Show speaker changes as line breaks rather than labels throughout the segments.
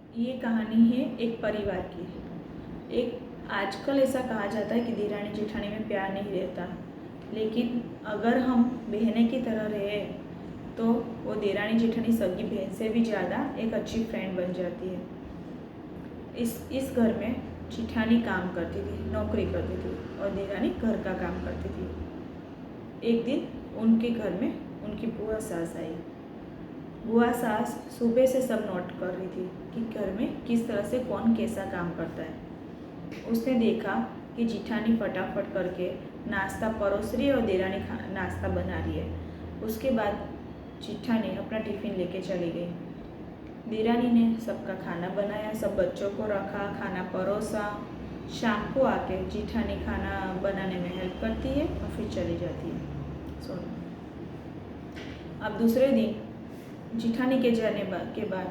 ये कहानी है एक परिवार की। एक आजकल ऐसा कहा जाता है कि देरानी जेठानी में प्यार नहीं रहता, लेकिन अगर हम बहनें की तरह रहे तो वो देरानी जेठानी सगी बहन से भी ज़्यादा एक अच्छी फ्रेंड बन जाती है। इस घर में जेठानी काम करती थी, नौकरी करती थी और देरानी घर का काम करती थी। एक दिन उनके घर में उनकी बुआ सास आई। बुआ सास सुबह से सब नोट कर रही थी कि घर में किस तरह से कौन कैसा काम करता है। उसने देखा कि जेठानी फटाफट करके नाश्ता परोस रही है और देरानी नाश्ता बना रही है। उसके बाद जेठानी अपना टिफ़िन लेके चली गई। देरानी ने सबका खाना बनाया, सब बच्चों को रखा, खाना परोसा। शाम को आके जेठानी खाना बनाने में हेल्प करती है और फिर चली जाती है। अब दूसरे दिन जेठानी के जाने के बाद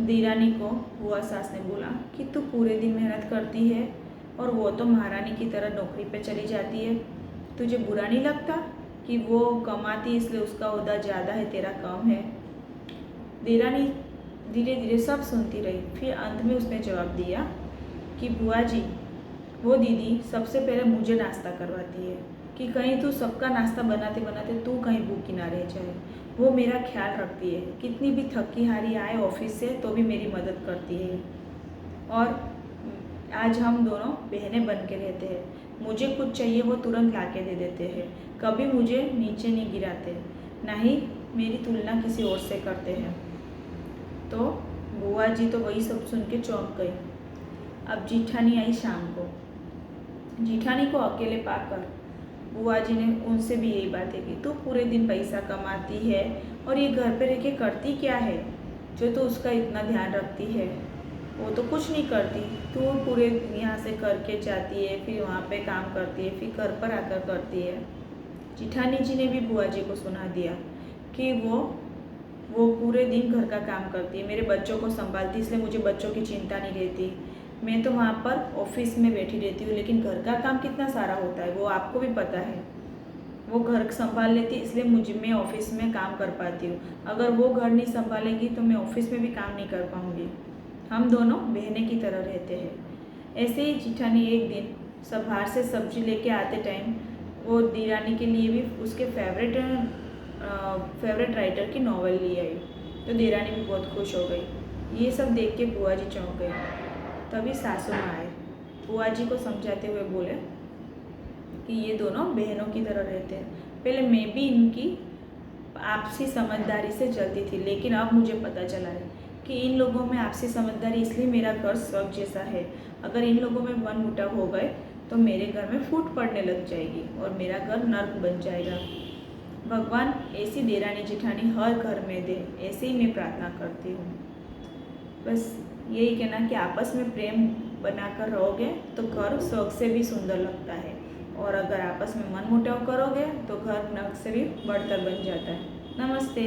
देरानी को बुआ सास ने बोला कि तू पूरे दिन मेहनत करती है और वो तो महारानी की तरह नौकरी पे चली जाती है, तुझे बुरा नहीं लगता कि वो कमाती इसलिए उसका ओहदा ज़्यादा है, तेरा कम है। देरानी धीरे धीरे सब सुनती रही, फिर अंत में उसने जवाब दिया कि बुआ जी, वो दीदी सबसे पहले मुझे नाश्ता करवाती है कि कहीं तू सबका नाश्ता बनाते बनाते तू कहीं भूखी ना रह जाए। वो मेरा ख्याल रखती है, कितनी भी थकी हारी आए ऑफिस से तो भी मेरी मदद करती है। और आज हम दोनों बहनें बन के रहते हैं। मुझे कुछ चाहिए वो तुरंत ला के दे देते हैं, कभी मुझे नीचे नहीं गिराते, ना ही मेरी तुलना किसी और से करते हैं। तो बुआ जी तो वही सब सुन के चौंक गई। अब जेठानी आई शाम को। जेठानी को अकेले पाकर बुआ जी ने उनसे भी यही बातें की, तू पूरे दिन पैसा कमाती है और ये घर पे रह के करती क्या है जो तू उसका इतना ध्यान रखती है। वो तो कुछ नहीं करती, तू पूरे यहाँ से करके जाती है, फिर वहाँ पे काम करती है, फिर घर पर आकर करती है। जेठानी जी ने भी बुआ जी को सुना दिया कि वो पूरे दिन घर का काम करती है, मेरे बच्चों को संभालती, इसलिए मुझे बच्चों की चिंता नहीं रहती। मैं तो वहाँ पर ऑफिस में बैठी रहती हूँ, लेकिन घर का काम कितना सारा होता है वो आपको भी पता है। वो घर संभाल लेती इसलिए मैं ऑफिस में काम कर पाती हूँ। अगर वो घर नहीं संभालेगी तो मैं ऑफिस में भी काम नहीं कर पाऊँगी। हम दोनों बहनें की तरह रहते हैं। ऐसे ही जेठानी एक दिन सब बाहर से सब्जी लेके आते टाइम वो देरानी के लिए भी उसके फेवरेट राइटर की नॉवल ली आई। तो देरानी भी बहुत खुश हो गई। ये सब देख के बुआ जी चौंक गई। तभी सासू माँ आए, बुआ जी को समझाते हुए बोले कि ये दोनों बहनों की तरह रहते हैं। पहले मैं भी इनकी आपसी समझदारी से चलती थी, लेकिन अब मुझे पता चला है कि इन लोगों में आपसी समझदारी इसलिए मेरा घर स्वर्ग जैसा है। अगर इन लोगों में मनमुटाव हो गए तो मेरे घर में फूट पड़ने लग जाएगी और मेरा घर नर्क बन जाएगा। भगवान ऐसी देरानी जेठानी हर घर में दे, ऐसे ही मैं प्रार्थना करती हूँ। बस यही कहना कि आपस में प्रेम बनाकर रहोगे तो घर स्वर्ग से भी सुंदर लगता है, और अगर आपस में मनमुटाव करोगे तो घर नर्क से भी बढ़तर बन जाता है। नमस्ते।